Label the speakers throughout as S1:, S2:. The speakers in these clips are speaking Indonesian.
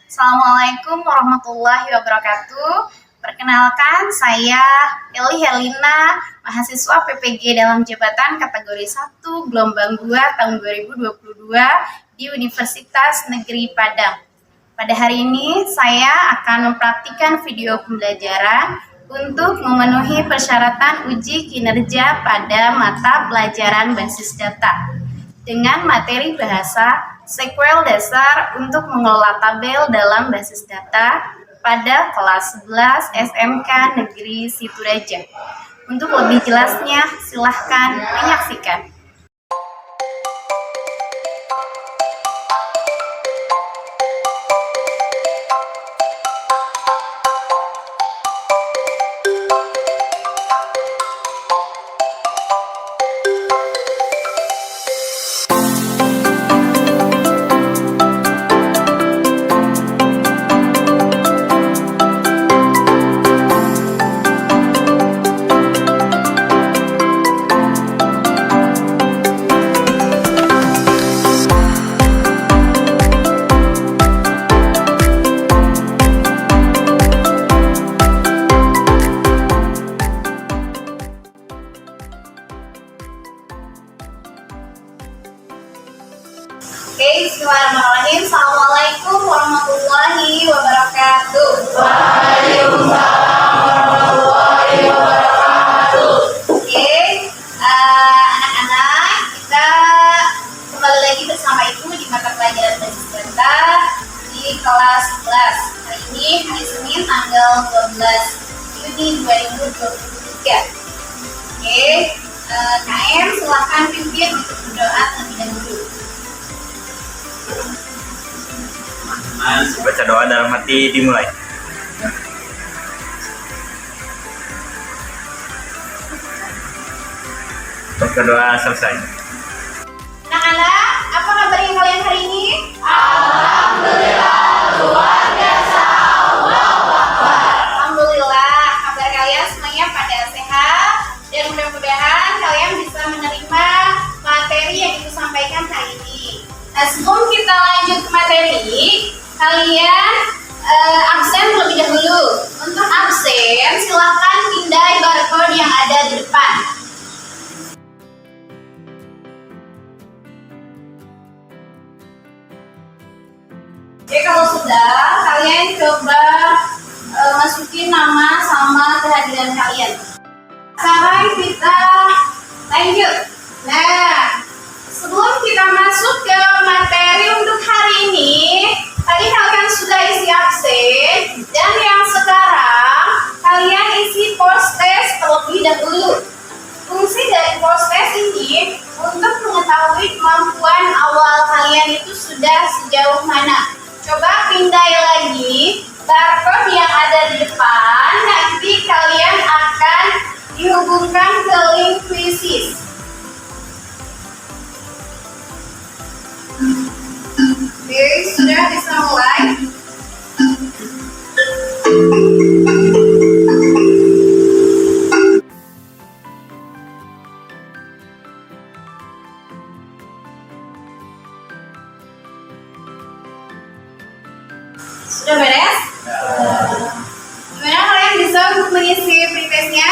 S1: Assalamualaikum warahmatullahi wabarakatuh. Perkenalkan, saya Eli Helina, mahasiswa PPG dalam jabatan kategori 1 gelombang 2 tahun 2022 di Universitas Negeri Padang. Pada hari ini, saya akan mempraktikkan video pembelajaran untuk memenuhi persyaratan uji kinerja pada mata pelajaran basis data dengan materi bahasa SQL dasar untuk mengelola tabel dalam basis data pada kelas 11 SMK Negeri Situraja. Untuk lebih jelasnya, silahkan menyaksikan. Oke, bismillahirrahmanirrahim. Assalamualaikum warahmatullahi wabarakatuh.
S2: Waalaikumsalam warahmatullahi wabarakatuh.
S1: Oke, anak-anak, kita kembali lagi bersama Ibu di mata pelajaran basis data di kelas 11. Hari ini hari Senin tanggal 12 Juni 2023. Oke, KM silakan pimpin untuk berdoa terlebih dahulu.
S3: Baca doa dalam hati dimulai. Berdoa selesai.
S1: Anak-anak, apa kabarnya kalian hari ini?
S2: Alhamdulillah luar biasa. Allahu Akbar.
S1: Alhamdulillah, kabar kalian semuanya pada sehat dan mudah-mudahan kalian bisa menerima materi yang Ibu sampaikan hari ini. Nah, sebelum kita lanjut ke materi, kalian absen terlebih dahulu. Untuk absen, silakan pindai barcode yang ada di depan. Oke, kalau sudah, kalian coba masukin nama sama kehadiran kalian. Sekarang kita lanjut. Nah, sebelum kita masuk ke materi untuk hari ini, tadi kalian sudah isi absen, dan yang sekarang kalian isi post test terlebih dahulu. Fungsi dari post test ini untuk mengetahui kemampuan awal kalian itu sudah sejauh mana. Coba pindai lagi barcode yang ada di depan, nanti kalian akan dihubungkan ke link quizzes. Oke, sudah bisa mulai. Sudah beres? Gimana kalian bisa untuk mengisi pretest-nya?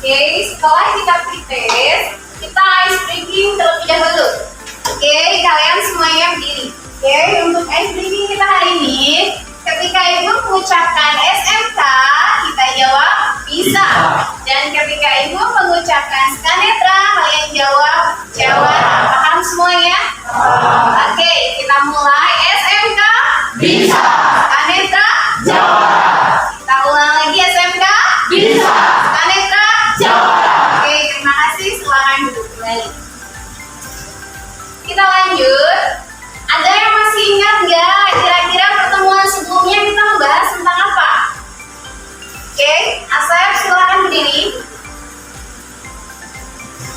S1: Oke, setelah kita pretest, kita ice breaking terlebih dahulu. Oke, kalian semuanya berdiri. Oke, untuk ice breaking kita hari ini, ketika Ibu mengucapkan SMK, kita jawab bisa. Dan ketika Ibu mengucapkan Skanetra, kalian jawab Jawara. Paham semuanya? Oke, kita mulai. SMK
S2: Bisa.
S1: Skanetra
S2: Jawara.
S1: Kita ulang lagi. SMK
S2: Bisa.
S1: Skanetra
S2: Jawara.
S1: Oke, terima kasih. Silakan duduk kembali. Kita lanjut. Ada yang masih ingat nggak kira-kira pertemuan sebelumnya kita membahas tentang apa? Oke, Asep silakan berdiri.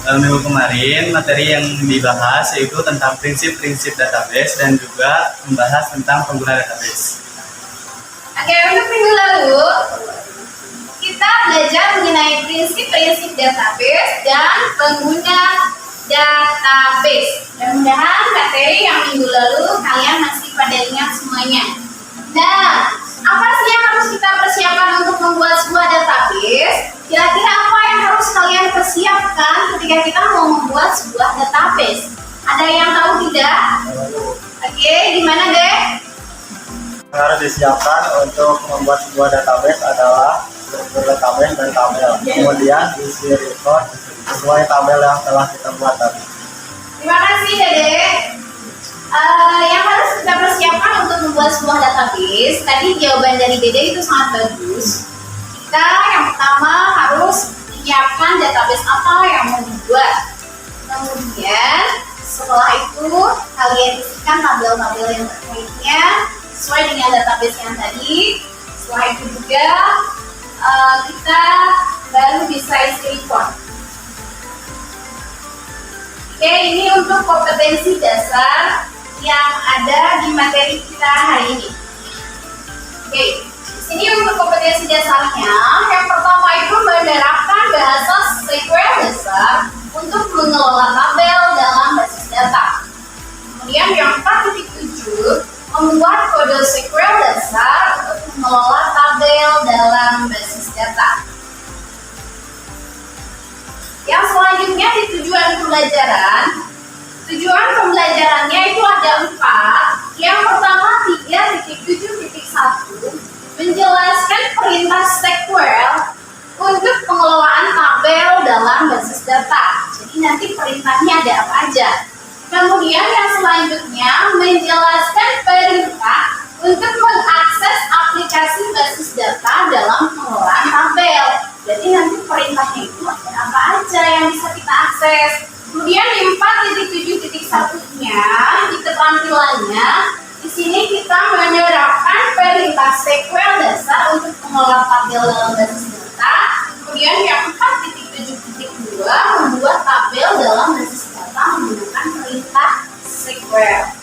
S3: Minggu kemarin materi yang dibahas yaitu tentang prinsip-prinsip database dan juga membahas tentang pengguna database.
S1: Oke, untuk minggu lalu kita belajar mengenai prinsip-prinsip database dan pengguna database. Mudah-mudahan materi yang minggu lalu kalian masih pada ingat semuanya. Nah, apa sih yang harus kita persiapkan untuk membuat sebuah database? Kira-kira apa yang harus kalian persiapkan ketika kita mau membuat sebuah database? Ada yang tahu tidak? Oke, gimana deh?
S4: Yang harus disiapkan untuk membuat sebuah database adalah struktur database dan tabel. Kemudian isi record sesuai tabel yang telah kita buat tadi.
S1: Terima kasih Dede. Yang harus kita persiapkan untuk membuat sebuah database, tadi jawaban dari Dede itu sangat bagus. Kita yang pertama harus menyiapkan database apa yang mau dibuat. Kemudian setelah itu kalian isikan tabel-tabel yang terkaitnya sesuai dengan database yang tadi. Setelah itu juga kita baru bisa isi report. Oke, ini untuk kompetensi dasar yang ada di materi kita hari ini. Oke, sini untuk kompetensi dasarnya, yang pertama itu menerapkan bahasa SQL dasar untuk mengelola tabel dalam basis data. Kemudian yang 4.7 membuat kode SQL dasar untuk mengelola tabel dalam basis data. Yang selanjutnya di tujuan pembelajaran. Tujuan pembelajarannya itu ada 4. Yang pertama 3.7.1 menjelaskan perintah SQL untuk pengelolaan tabel dalam basis data. Jadi nanti perintahnya ada apa aja. Kemudian yang selanjutnya menjelaskan perintah untuk mengakses aplikasi basis data dalam pengelolaan tabel. Jadi nanti perintahnya itu ada apa aja yang bisa kita akses. Kemudian di 4.7.1-nya di keterampilannya, di sini kita menerapkan perintah SQL dasar untuk mengelola tabel dalam basis data. Kemudian yang 4.7.2 membuat tabel dalam basis data menggunakan perintah SQL.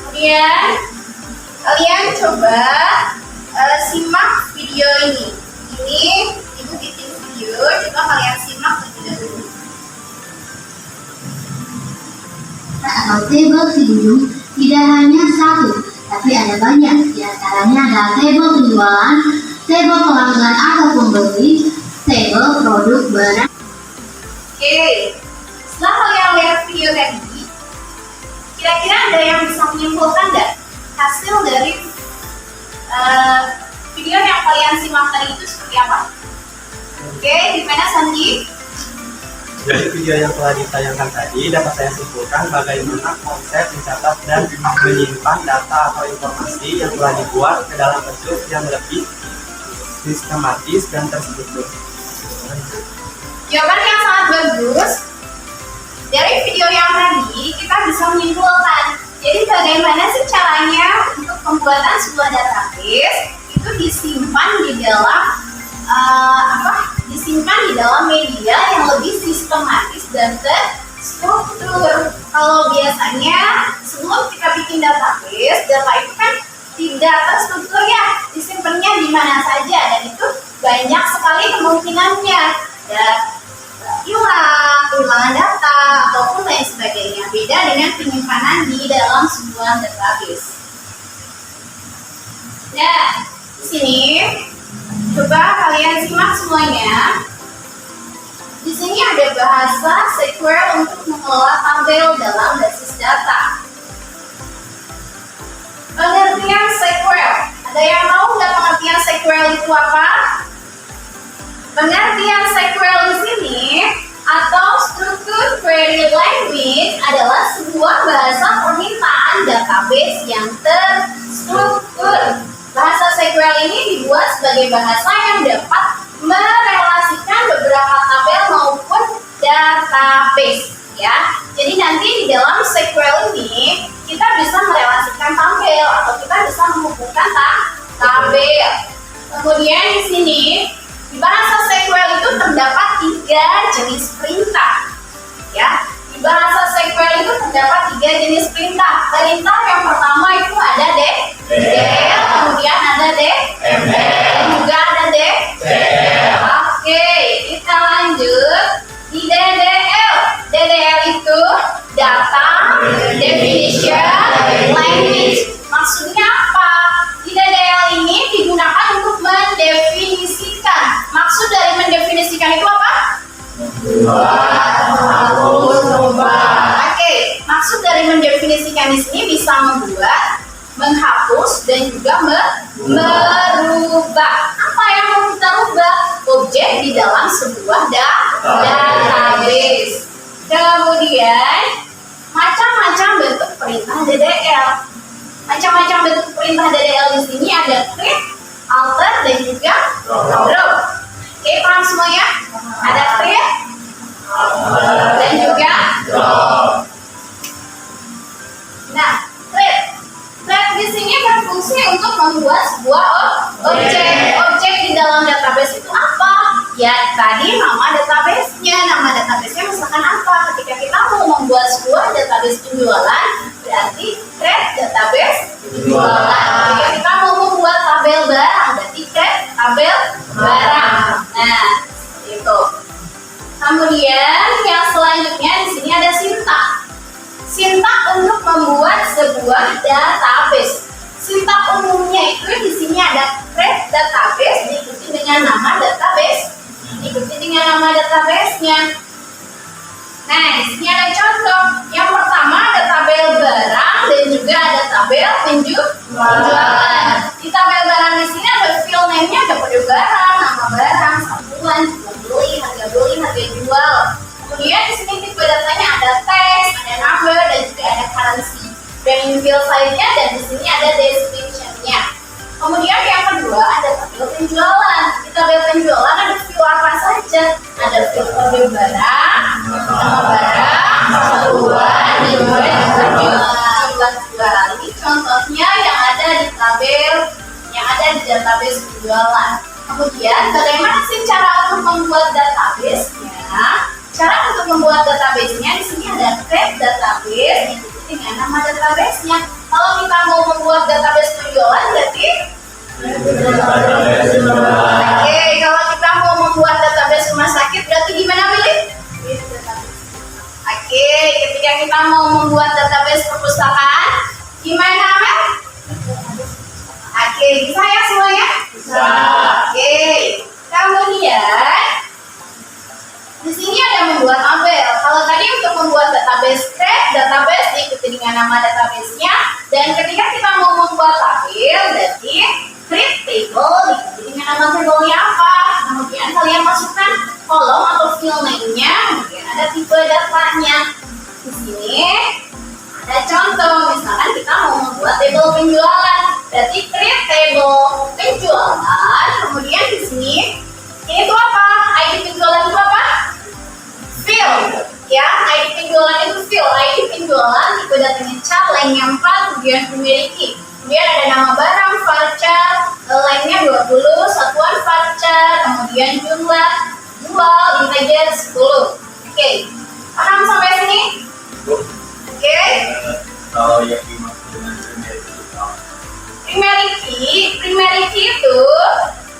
S1: Kemudian kalian coba simak video ini. Ini ibu bikin video, coba kalian simak terlebih dahulu.
S5: Atau tabel Sidulum tidak hanya satu, tapi ada banyak. Di antaranya ada tabel penjualan, tabel pelanggan atau pembeli, tabel produk barang.
S1: Oke, setelah kalian lihat video tadi, kira-kira ada yang bisa menyimpulkan nggak hasil dari video yang kalian simak tadi itu seperti apa? Oke, gimana Sandi?
S4: Dari video yang telah ditayangkan tadi dapat saya simpulkan bagaimana konsep mencatat dan menyimpan data atau informasi yang telah dibuat ke dalam bentuk yang lebih sistematis dan terstruktur.
S1: Jawaban yang sangat bagus. Dari video yang tadi kita bisa menyimpulkan. Jadi bagaimana sih caranya untuk pembuatan sebuah database itu disimpan di dalam disimpan di dalam media yang lebih sistematis dan terstruktur. Kalau biasanya sebelum kita bikin database, data itu kan tidak terstruktur ya, disimpannya di mana saja dan itu banyak sekali kemungkinannya. Dan hilangan data ataupun lain sebagainya. Beda dengan penyimpanan di dalam sebuah database. Nah, di sini coba kalian simak semuanya. Di sini ada bahasa SQL untuk mengelola tabel dalam basis data. Pengertian SQL. Ada yang tahu nggak pengertian SQL itu apa? Pengertian SQL di sini atau Structured Query Language adalah sebuah bahasa permintaan database yang terstruktur. Bahasa SQL ini dibuat sebagai bahasa yang dapat merelasikan beberapa tabel maupun database, ya. Jadi nanti di dalam SQL ini kita bisa merelasikan tabel atau kita bisa menghubungkan tabel. Kemudian di sini di bahasa SQL itu terdapat 3 jenis perintah, ya. Di bahasa SQL itu terdapat 3 jenis perintah. Perintah yang pertama itu ada del, kemudian ada dan juga ada del. Oke, kita lanjut. definition language. Maksudnya apa? Di DDL ini digunakan untuk mendefinisikan. Maksud dari mendefinisikan itu apa? Oke, maksud dari mendefinisikan di sini bisa membuat, menghapus, dan juga merubah. Apa yang mau kita rubah? Objek di dalam sebuah database. Kemudian, macam-macam bentuk perintah DDL. Macam-macam bentuk perintah DDL di sini ada create, alter, dan juga drop. Oke, paham semuanya? Ada create dan juga drop. Nah, create di sini berfungsi untuk membuat sebuah objek. Objek di dalam database itu apa? Ya, tadi nama database-nya. Nama database-nya misalkan apa? Ketika kita mau membuat sebuah database penjualan, berarti create database penjualan. Ketika kita mau membuat tabel barang, berarti create tabel barang. Nah, seperti itu. Kemudian yang selanjutnya di sini ada sintak. Sintak untuk membuat sebuah database. Sintak umumnya itu di sini ada create database diikuti dengan nama database, diikuti dengan nama database-nya. Nah, di sini ada contoh. Yang pertama ada tabel barang dan juga ada tabel penjualan. Di tabel barang di sini ada file name-nya, ada kode barang, nama barang, satuan, harga jual. Kemudian di sini tipe datanya ada text, ada number, dan juga ada currency. Dan file size-nya, dan di sini ada description-nya. Kemudian yang kedua ada tabel penjualan. Di tabel penjualan ada file apa saja? Ada file kode barang, nama barang, satuan, dan juga jumlah jual. Ini contohnya yang ada di database penjualan. Kemudian bagaimana sih cara untuk membuat database-nya? Cara untuk membuat database-nya di sini ada create database dengan nama database-nya. Kalau kita mau membuat database penjualan berarti Oke, kalau kita mau membuat database rumah sakit berarti gimana, Billy? Oke, ketika kita mau membuat database perpustakaan gimana, Amel? Oke, bisa ya semuanya?
S2: Bisa.
S1: Oke, kemudian di sini ada membuat tabel. Kalau tadi untuk membuat database create database diikuti dengan nama database-nya, dan ketika kita mau membuat tabel berarti create table diikuti dengan nama tabelnya apa. Kemudian kalian masukkan kolom atau field name-nya, kemudian ada tipe datanya. Di sini ada contoh, misalkan kita mau membuat tabel penjualan, berarti create table penjualan. Kemudian di sini ini tuh apa? ID penjualan itu apa? Field, ya. ID penjualan itu field. ID penjualan tipe datanya cat, lainnya 4, kemudian memiliki. Kemudian ada nama barang, varchar, lainnya 20, satuan varchar, kemudian jumlah jual, integer 10. Oke, paham sampai sini? Oke.
S3: Kalau yang dimaksud dengan
S1: Primary key itu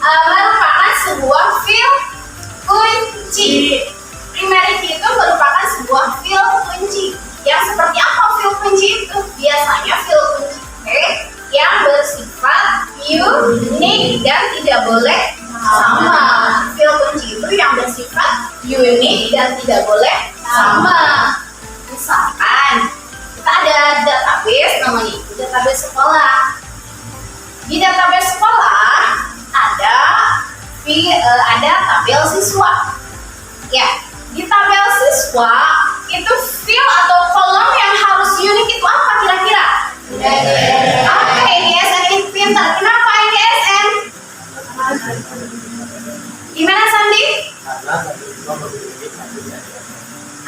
S1: merupakan sebuah field kunci. Primary key itu merupakan sebuah field kunci. Yang seperti apa field kunci itu? Biasanya field kunci yang bersifat unik dan tidak boleh sama. Field kunci itu yang bersifat unik dan tidak boleh sama. Misalkan kita ada database, namanya itu database sekolah. Di database sekolah ada tabel siswa. Ya, di tabel siswa itu field atau kolom yang harus unik itu apa kira-kira? Oke, ISN ini pintar. Kenapa ISN? Gimana Sandi?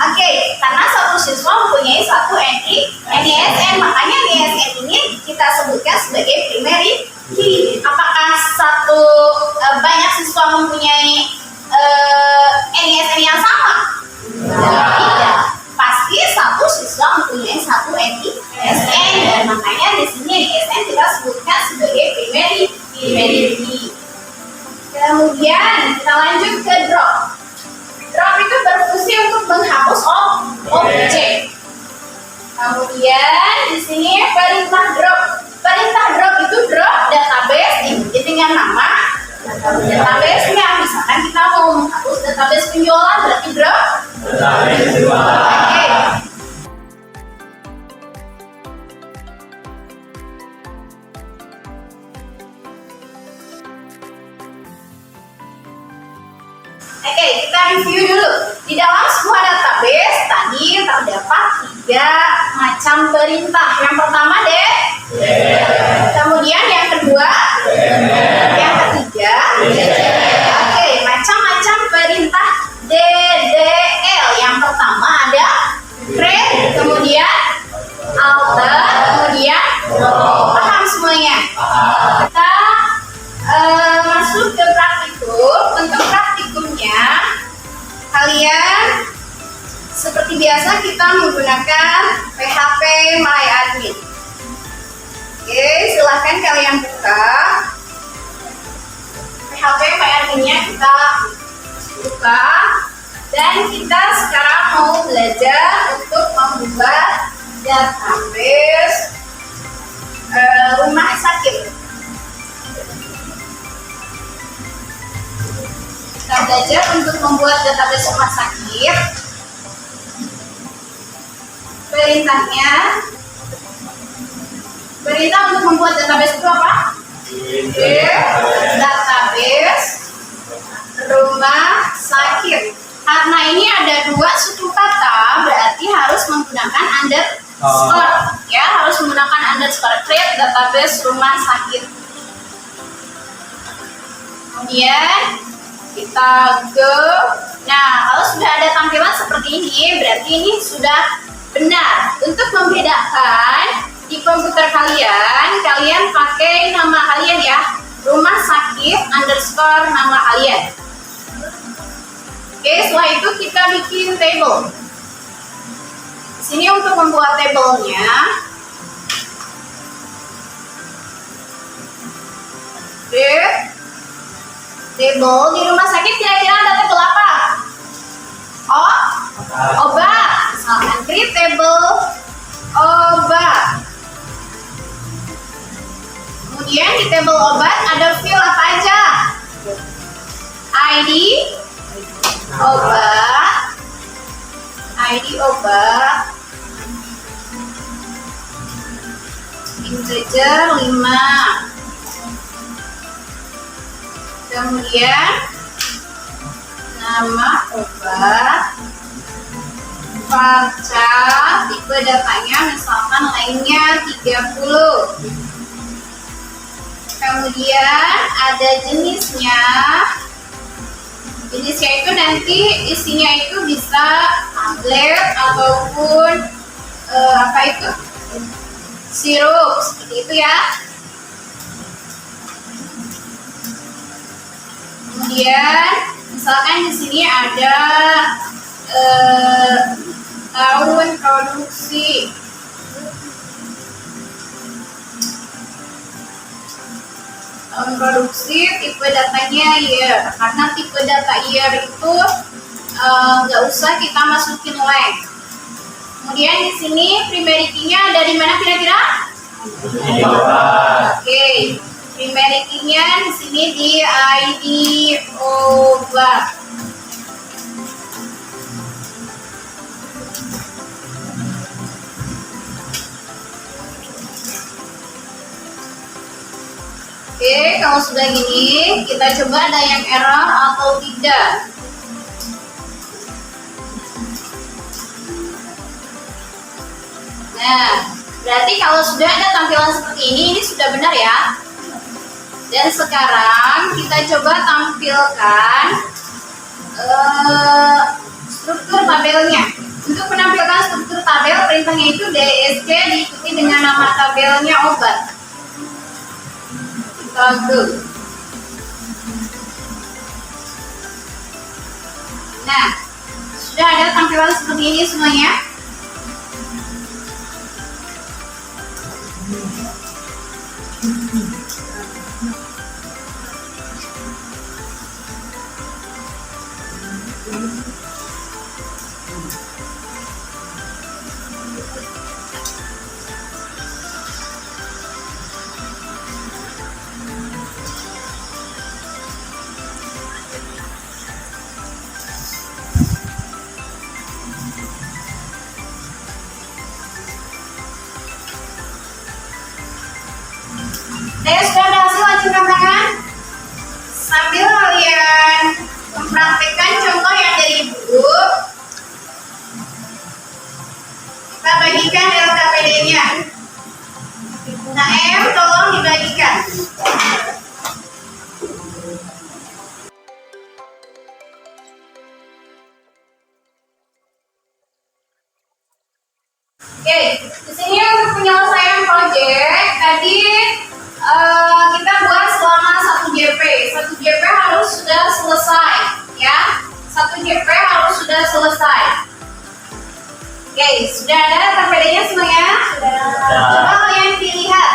S1: Oke, karena satu siswa mempunyai satu NISN, makanya NISN ini kita sebutkan sebagai primary key. Apakah banyak siswa mempunyai NISN yang sama? Tidak. Pasti satu siswa mempunyai satu NISN, dan makanya di sini NISN kita sebutkan sebagai primary key. Kemudian kita lanjut ke drop. Drop itu berfungsi untuk menghapus objek. Kemudian mau menghapus database penjualan berarti bro?
S2: Database penjualan.
S1: Oke. Oke, kita review dulu. Di dalam sebuah database tadi terdapat 3 macam perintah. Yang pertama kemudian yang kedua, yang ketiga. Oke, macam-macam perintah DDL. Yang pertama ada create, kemudian alter, kemudian paham semuanya. Kita masuk ke praktikum. Untuk praktikumnya kalian seperti biasa kita menggunakan PHP MyAdmin. Oke, silahkan kalian buka PHP MyAdmin-nya, kita buka dan kita sekarang mau belajar untuk membuat database rumah sakit. Kita belajar untuk membuat database rumah sakit. Perintah untuk membuat database itu apa? Database rumah sakit. Karena ini ada 2 suku kata, berarti harus menggunakan underscore. Ya, harus menggunakan underscore. Create database rumah sakit. Kemudian kita go. Nah, kalau sudah ada tampilan seperti ini, berarti ini sudah benar. Untuk membedakan di komputer kalian pakai nama kalian ya, rumah sakit underscore nama kalian. Oke, setelah itu kita bikin table. Di sini untuk membuat tabelnya, table di rumah sakit kira-kira ada table apa? Oh, obat. Misalkan create table obat. Kemudian di table obat ada field apa aja? ID obat, integer 5. Kemudian nama obat, baca, tipe datanya misalkan lainnya 30. Kemudian ada jenisnya. Jenisnya itu nanti isinya itu bisa tablet ataupun apa itu? Sirup, seperti itu ya. Kemudian misalkan di sini ada tahun produksi. Tahun produksi, tipe datanya year. Karena tipe data year itu nggak usah kita masukin length. Kemudian di sini primary key-nya ada di mana kira-kira? Oke. Primary key-nya di sini di ID obat. Oke, kalau sudah gini, kita coba ada yang error atau tidak. Nah, berarti kalau sudah ada tampilan seperti ini sudah benar ya. Dan sekarang kita coba tampilkan struktur tabelnya. Untuk menampilkan struktur tabel, perintahnya itu DSC diikuti dengan nama tabelnya obat. Kita go. Nah, sudah ada tampilan seperti ini semuanya. Saya sudah berhasil ajukan tangan. Sambil kalian mempraktikkan contoh yang dari buku, kita bagikan LKPD-nya. Nah, tolong dibagikan. Oke, di sini untuk penyelesaian proyek tadi kita buat selama 1 JP. 1 JP harus sudah selesai, ya. 1 JP harus sudah selesai. Oke, sudah ada KPD-nya semuanya? Sudah. Coba kalian dilihat.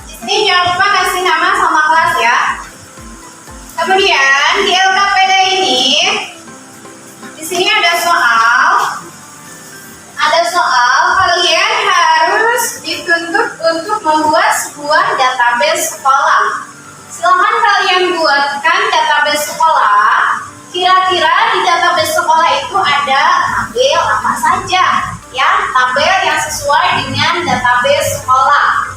S1: Di sini jangan lupa kasih nama sama kelas ya. Kemudian di LKPD ini, di sini ada soal. Kalian harus dituntut untuk membuat sebuah database sekolah. Silahkan kalian buatkan database sekolah. Kira-kira di database sekolah itu ada tabel apa saja, ya? Tabel yang sesuai dengan database sekolah.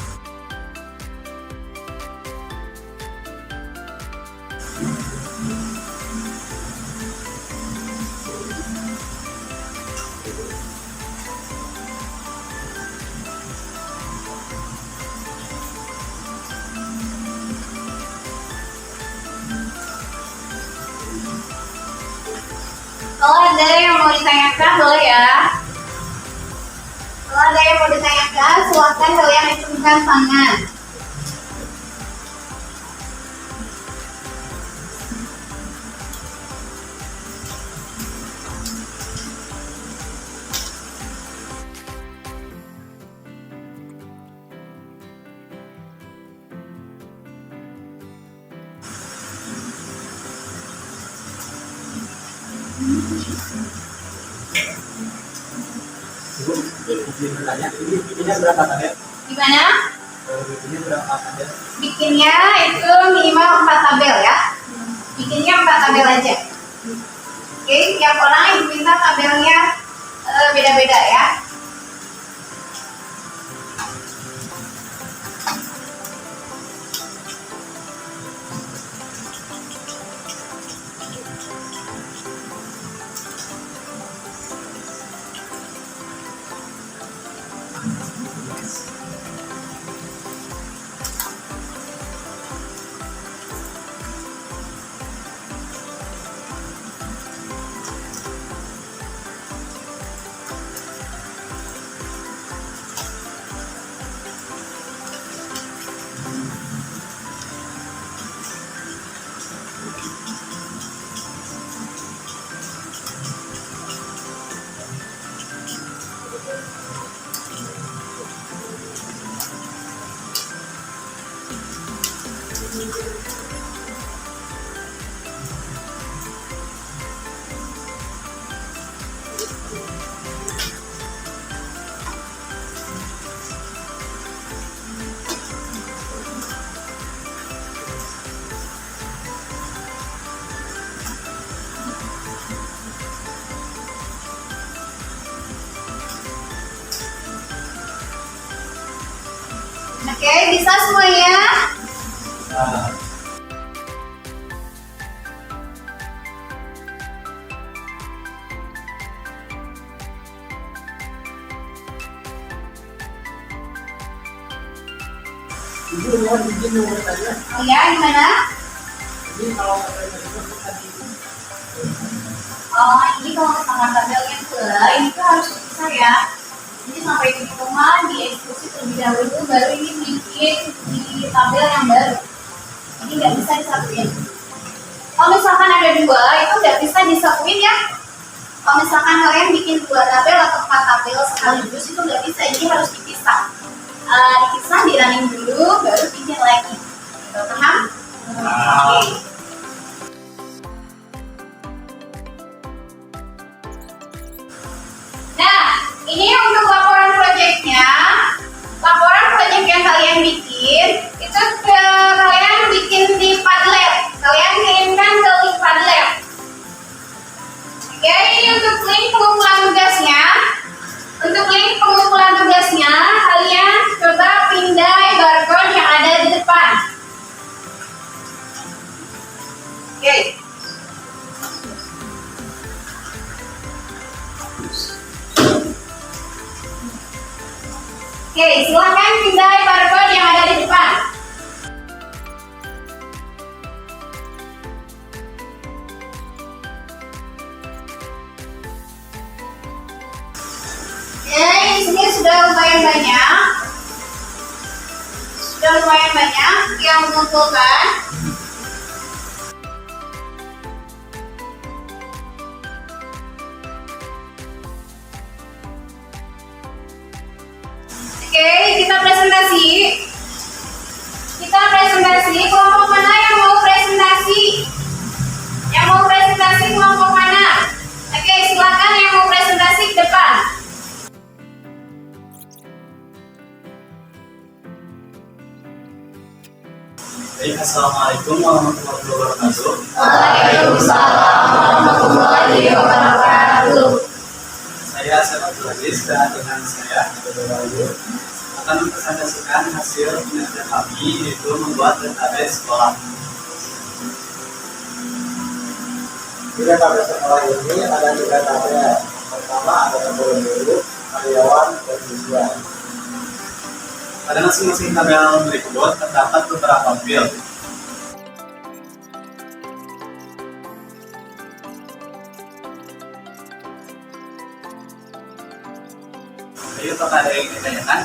S1: Kalau ada yang mau ditanyakan boleh ya. Kalau ada yang mau ditanyakan, silakan kalian acungkan tangan.
S4: Ibu, izin bertanya, ini bikinnya berapa tabel?
S1: Gimana?
S4: Bikinnya berapa tabel?
S1: Bikinnya itu minimal 4 tabel ya. Bikinnya 4 tabel aja. Oke, tiap orang yang minta tabelnya beda-beda ya. Oke, bisa semuanya?
S4: Nah, Ibu mohon izin mau bertanya.
S1: Oh ya, gimana?
S4: Ini kalau tabelnya itu tadi
S1: Oh, ini kalau misalkan tabelnya ini tuh harus dipisah ya. Jadi sampai di rumah dieksekusi terlebih dahulu, baru ini bikin di tabel yang baru. Jadi nggak bisa disatuin. Kalau misalkan ada 2, itu nggak bisa disatuin ya. Kalau misalkan kalian bikin 2 tabel atau 4 tabel sekaligus itu nggak bisa, ini harus dipisah. Dipisah, di running dulu, baru bikin lagi. Gitu, paham? Oke. Nah, ini untuk laporan proyeknya. Laporan proyek yang kalian bikin itu kalian bikin di Padlet. Kalian kirimkan ke link Padlet. Oke, ini untuk link pengumpulan tugasnya. Untuk link pengumpulan tugasnya, kalian coba pindai barcode yang ada di depan. Oke, silakan pindai barcode yang ada di depan. Oke, di sini sudah lumayan banyak. Yang mengumpulkan. Oke, kita presentasi. Kelompok mana yang mau presentasi? Kelompok mana? Oke, silakan yang mau presentasi ke depan.
S3: Baik, assalamualaikum warahmatullahi wabarakatuh.
S1: Waalaikumsalam warahmatullahi wabarakatuh.
S3: Saya Asep Abdul Aziz dan dengan saya akan mempresentasikan hasil kinerja kami, yaitu membuat database sekolah.
S4: Di database sekolah ini ada 3 tabel. Pertama ada tabel guru, karyawan, dan siswa.
S3: Pada masing-masing tabel berikut terdapat beberapa field. Ayo, apakah ada yang ditanyakan?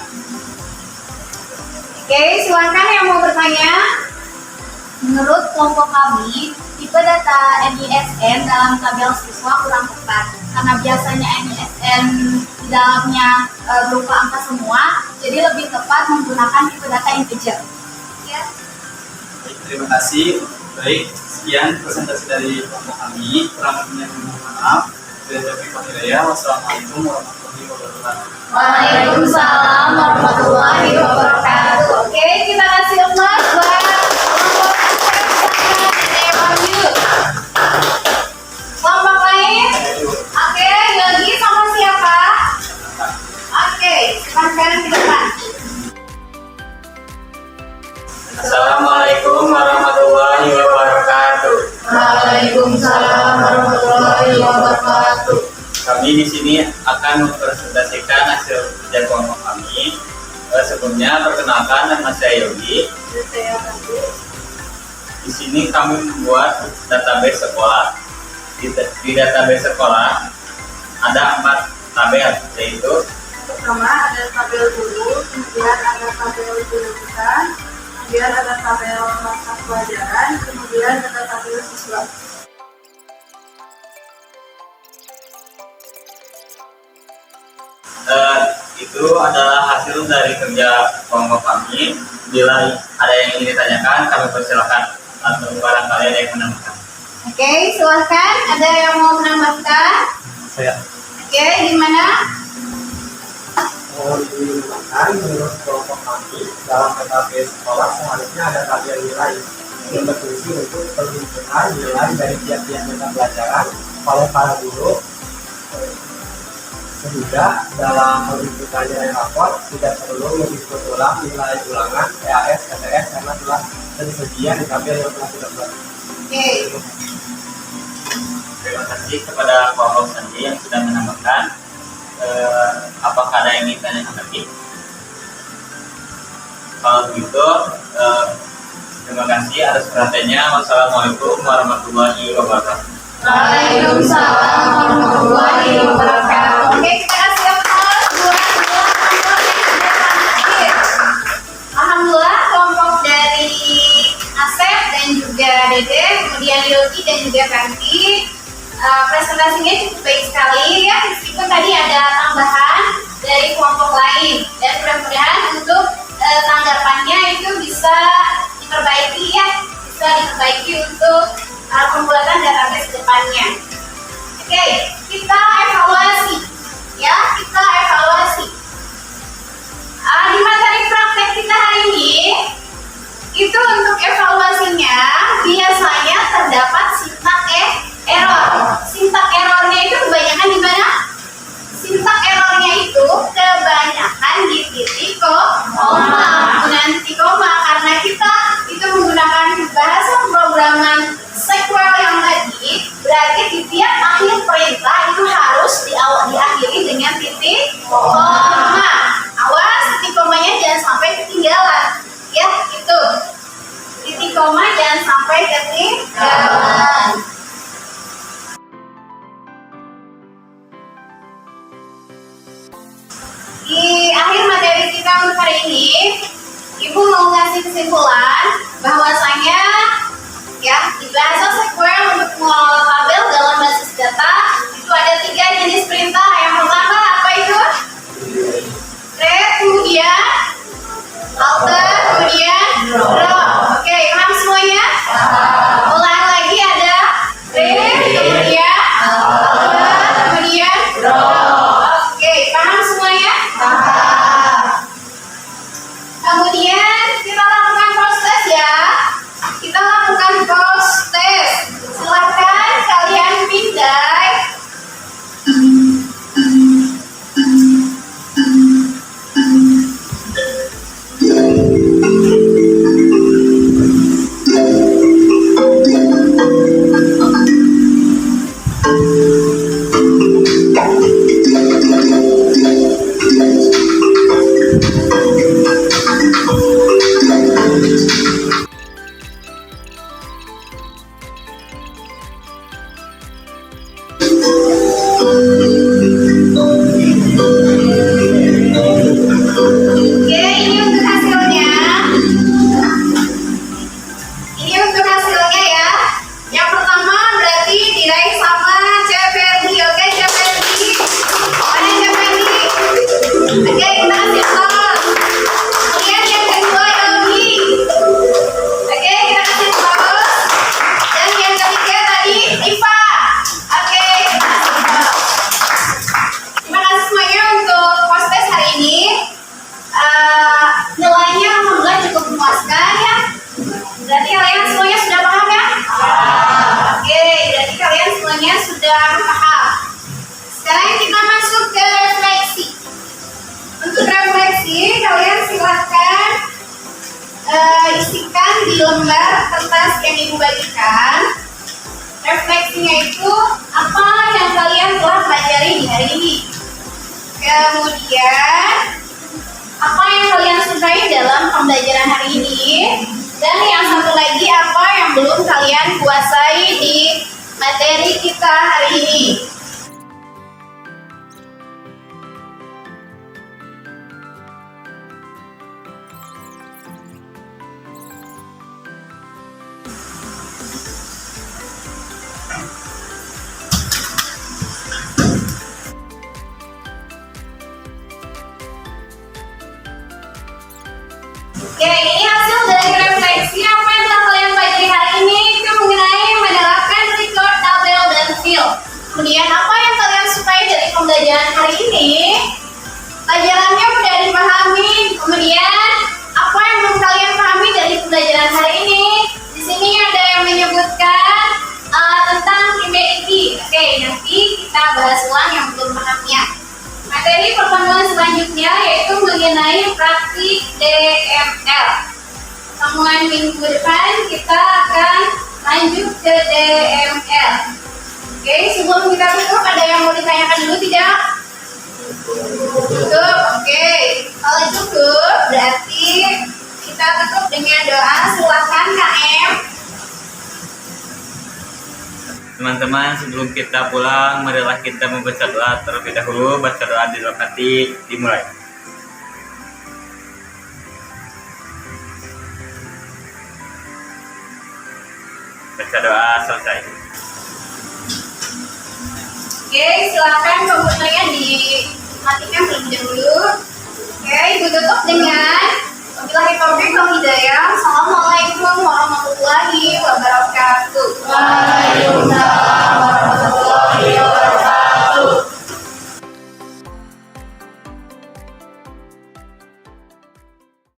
S1: Oke, silakan yang mau bertanya. Menurut kelompok kami, tipe data NISN dalam tabel siswa kurang tepat karena biasanya NISN di dalamnya berupa angka semua, jadi lebih tepat menggunakan tipe data integer. Ya.
S3: Baik, terima kasih. Baik, sekian presentasi dari kelompok kami. Kurang lebihnya mohon maaf. Wassalamualaikum warahmatullahi wabarakatuh.
S1: Waalaikumsalam warahmatullahi wabarakatuh. Oke, kita kasih emas buat kelompok lain. Oke, lagi sama siapa? Oke, silakan ke depan.
S2: Assalamualaikum warahmatullahi wabarakatuh.
S1: Waalaikumsalam warahmatullahi wabarakatuh.
S2: Kami di sini akan mempresentasikan hasil kerja kelompok kami. Sebelumnya perkenalkan, nama saya Yogi. Di sini kami membuat database sekolah. Di database sekolah ada 4 tabel, yaitu
S6: Pertama ada tabel guru, kemudian ada tabel jurusan, kemudian ada tabel mata pelajaran, kemudian ada tabel siswa.
S2: itu adalah hasil dari kerja kelompok kami. Bila ada yang ingin ditanyakan, kami persilakan atau barangkali ada yang menambahkan.
S1: Oke, silakan. Ada yang mau menambahkan?
S4: Saya
S1: Oke, gimana?
S4: mau diingatkan menurut kelompok kami dalam database sekolah seharusnya ada tabel nilai yang berfungsi untuk penghimpunan nilai dari tiap-tiap mata pelajaran oleh para guru, sehingga dalam penghimpunan nilai rapor tidak perlu menginput ulang nilai ulangan PAS, STS karena telah tersedia di tabel yang telah kita buat.
S1: Oke.
S2: Terima kasih kepada kelompok Sandi yang sudah menambahkan. Apakah ada yang ingin ditanyakan lagi? Kalau begitu, terima kasih atas perhatiannya. Wassalamualaikum warahmatullahi wabarakatuh.
S1: Waalaikumsalam warahmatullahi wabarakatuh. Oke, kita kasih aplaus buat kelompok yang sudah hadir. Alhamdulillah, kelompok dari Asep dan juga Dede, kemudian Yogi dan juga Kanti. Presentasinya cukup baik sekali ya, meskipun tadi ada tambahan dari kelompok lain, dan mudah-mudahan untuk tanggapannya itu bisa diperbaiki ya, untuk pembuatan database depannya. Oke, kita evaluasi ya, di materi praktek kita hari ini itu untuk evaluasinya biasanya terdapat sintak error. Sintak errornya itu kebanyakan di mana? Sintak errornya itu kebanyakan di titik koma, karena kita itu menggunakan bahasa pemrograman SQL yang tadi, berarti di tiap akhir perintah itu harus diakhiri dengan titik Di akhir materi kita untuk hari ini, Ibu mau ngasih kesimpulan bahwasanya ya di bahasa SQL untuk mengelola tabel dalam basis data itu ada 3 jenis perintah. Yang pertama apa itu? Create, kemudian alter, kemudian draw. Oke, paham semuanya? Ulang lagi, ada create, kemudian alter, kemudian draw. Oke, paham semuanya? Kemudian kita lakukan proses ya. Kita lakukan proses. Silakan kalian pindai. Oke, ini untuk hasilnya. Ini untuk hasilnya ya. Yang pertama berarti diraih sama CPRD. Oke, CPRD. Mana CPRD? Oke, kita kasih plus. Kemudian yang kedua Yogi. Oke, kita kasih plus. Dan yang ketiga tadi Iva. Oke, kita kasih plus. Terima kasih semuanya untuk proses hari ini. Nilainya alhamdulillah cukup memuaskan ya. Berarti kalian semuanya sudah paham ya? Oke, berarti kalian semuanya sudah paham. Sekarang kita masuk ke refleksi. Untuk refleksi, kalian silakan isikan di lembar kertas yang Ibu bagikan. Refleksinya itu apa yang kalian telah pelajari di hari ini. Kemudian apa yang kalian sukai dalam pembelajaran hari ini, dan yang satu lagi apa yang belum kalian kuasai di materi kita hari ini. Oke, ini hasil dari refleksi apa yang telah kalian pelajari hari ini itu mengenai menerapkan record, tabel, dan field. Kemudian apa yang kalian sukai dari pembelajaran hari ini? Pelajarannya mudah dipahami. Kemudian apa yang belum kalian pahami dari pembelajaran hari ini? Di sini ada yang menyebutkan tentang PBID. Oke, nanti kita bahas ulang yang belum pahamnya. Materi pertemuan selanjutnya yaitu mengenai praktik DML. Pertemuan minggu depan kita akan lanjut ke DML. Oke, sebelum kita tutup ada yang mau ditanyakan dulu tidak? Tutup, oke. Kalau cukup berarti kita tutup dengan doa. Silakan KM.
S2: Teman-teman, sebelum kita pulang, marilah kita membaca doa terlebih dahulu. Baca doa di dalam hati dimulai. Baca doa selesai.
S1: Oke, silakan komputernya dimatikan terlebih dahulu. Oke, Ibu tutup dengan wabillahi taufiq wal hidayah. Assalamualaikum warahmatullahi wabarakatuh.
S6: Waalaikumsalam warahmatullahi wabarakatuh.